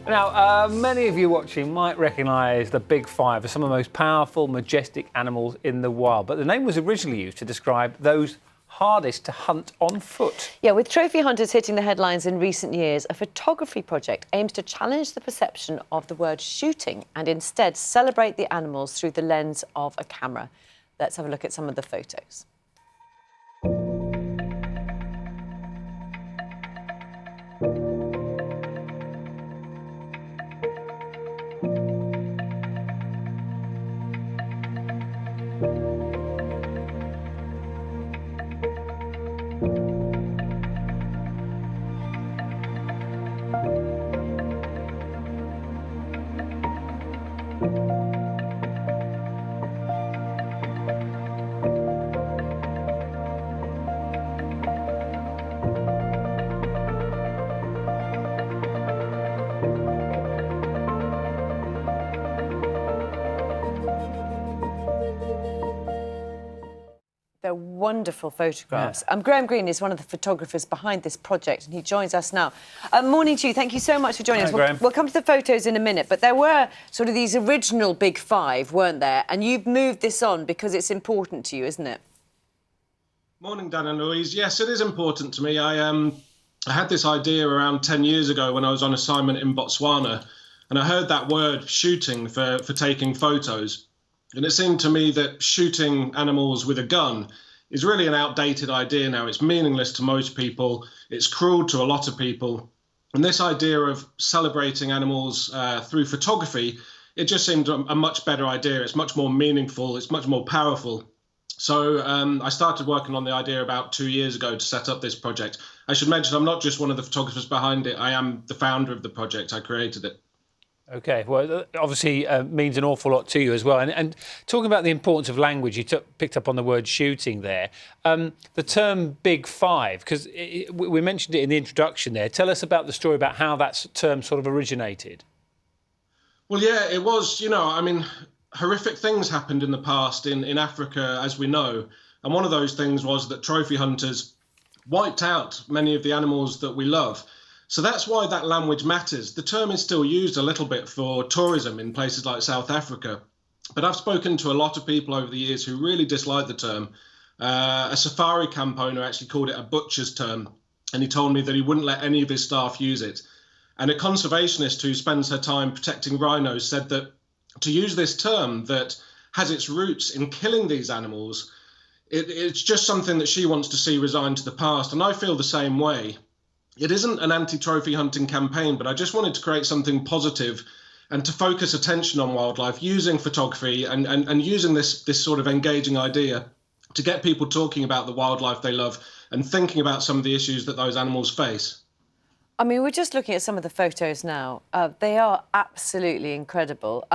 Now, many of you watching might recognise the Big Five as some of the most powerful, majestic animals in the wild. But the name was originally used to describe those hardest to hunt on foot. Yeah, with trophy hunters hitting the headlines in recent years, a photography project aims to challenge the perception of the word shooting and instead celebrate the animals through the lens of a camera. Let's have a look at some of the photos. They're wonderful photographs. Yeah. Graeme Green is one of the photographers behind this project, and he joins us now. Morning to you. Thank you so much for joining us. We'll come to the photos in a minute, but there were sort of these original Big Five, weren't there? And you've moved this on because it's important to you, isn't it? Morning, Dan and Louise. Yes, it is important to me. I had this idea around 10 years ago when I was on assignment in Botswana, and I heard that word shooting for taking photos. And it seemed to me that shooting animals with a gun is really an outdated idea now. It's meaningless to most people. It's cruel to a lot of people. And this idea of celebrating animals through photography, it just seemed a much better idea. It's much more meaningful. It's much more powerful. So I started working on the idea about 2 years ago to set up this project. I should mention I'm not just one of the photographers behind it. I am the founder of the project. I created it. OK, well, obviously means an awful lot to you as well. And talking about the importance of language, you picked up on the word shooting there. The term Big Five, because we mentioned it in the introduction there. Tell us about the story about how that term sort of originated. Well, yeah, it was, I mean, horrific things happened in the past in Africa, as we know. And one of those things was that trophy hunters wiped out many of the animals that we love. So that's why that language matters. The term is still used a little bit for tourism in places like South Africa. But I've spoken to a lot of people over the years who really dislike the term. A safari camp owner actually called it a butcher's term. And he told me that he wouldn't let any of his staff use it. And a conservationist who spends her time protecting rhinos said that to use this term that has its roots in killing these animals, it's just something that she wants to see resigned to the past. And I feel the same way. It isn't an anti-trophy hunting campaign, but I just wanted to create something positive and to focus attention on wildlife using photography and using this sort of engaging idea to get people talking about the wildlife they love and thinking about some of the issues that those animals face. I mean, we're just looking at some of the photos now. They are absolutely incredible.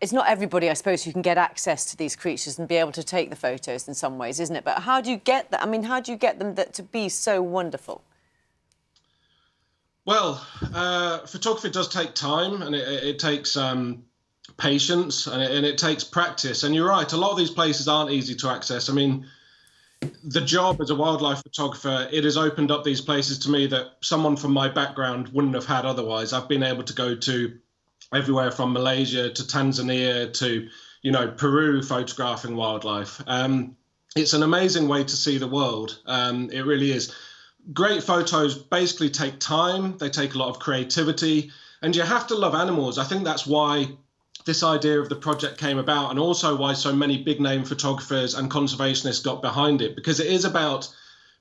It's not everybody, I suppose, who can get access to these creatures and be able to take the photos in some ways, isn't it? But how do you get that? I mean, how do you get them to be so wonderful? Well, photography does take time, and it takes patience, and it takes practice. And you're right, a lot of these places aren't easy to access. I mean, the job as a wildlife photographer, it has opened up these places to me that someone from my background wouldn't have had otherwise. I've been able to go to everywhere from Malaysia to Tanzania to, Peru photographing wildlife. It's an amazing way to see the world. It really is. Great photos basically take time, they take a lot of creativity, and you have to love animals. I think that's why this idea of the project came about, and also why so many big name photographers and conservationists got behind it, because it is about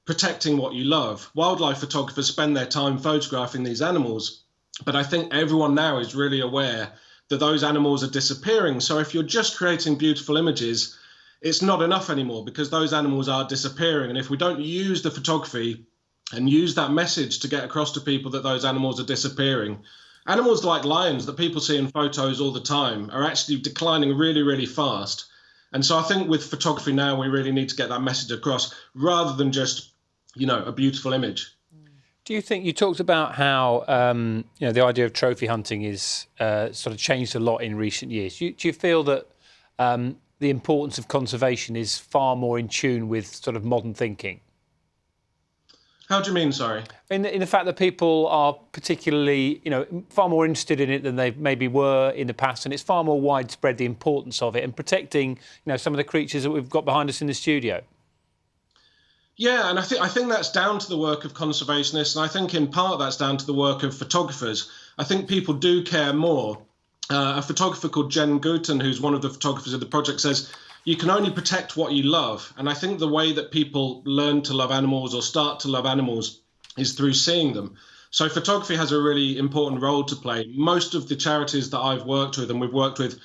protecting what you love. Wildlife photographers spend their time photographing these animals, but I think everyone now is really aware that those animals are disappearing. So if you're just creating beautiful images, it's not enough anymore, because those animals are disappearing. And if we don't use the photography and use that message to get across to people that those animals are disappearing. Animals like lions that people see in photos all the time are actually declining really, really fast. And so I think with photography now, we really need to get that message across rather than just, a beautiful image. Do you think, you talked about how, the idea of trophy hunting is sort of changed a lot in recent years. Do you feel that the importance of conservation is far more in tune with sort of modern thinking? How do you mean, sorry? In the fact that people are particularly, far more interested in it than they maybe were in the past, and it's far more widespread, the importance of it, and protecting, some of the creatures that we've got behind us in the studio. Yeah, and I think that's down to the work of conservationists, and I think in part that's down to the work of photographers. I think people do care more. A photographer called Jen Gooten, who's one of the photographers of the project, says, you can only protect what you love. And I think the way that people learn to love animals or start to love animals is through seeing them. So photography has a really important role to play. Most of the charities that I've worked with, and we've worked with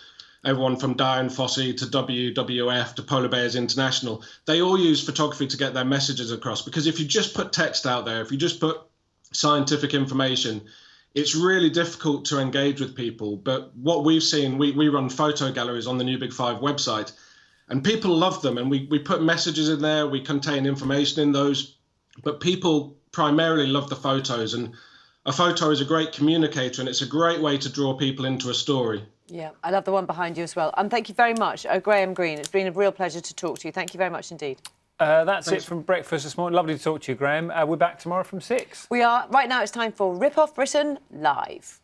everyone from Dian Fossey to WWF to Polar Bears International, they all use photography to get their messages across. Because if you just put text out there, if you just put scientific information, it's really difficult to engage with people. But what we've seen, we run photo galleries on the New Big Five website, and people love them, and we put messages in there, we contain information in those, but people primarily love the photos, and a photo is a great communicator, and it's a great way to draw people into a story. Yeah, I love the one behind you as well. Thank you very much, Graeme Green. It's been a real pleasure to talk to you. Thank you very much indeed. That's it from breakfast this morning. Lovely to talk to you, Graeme. We're back tomorrow from 6. We are. Right now it's time for Rip Off Britain Live.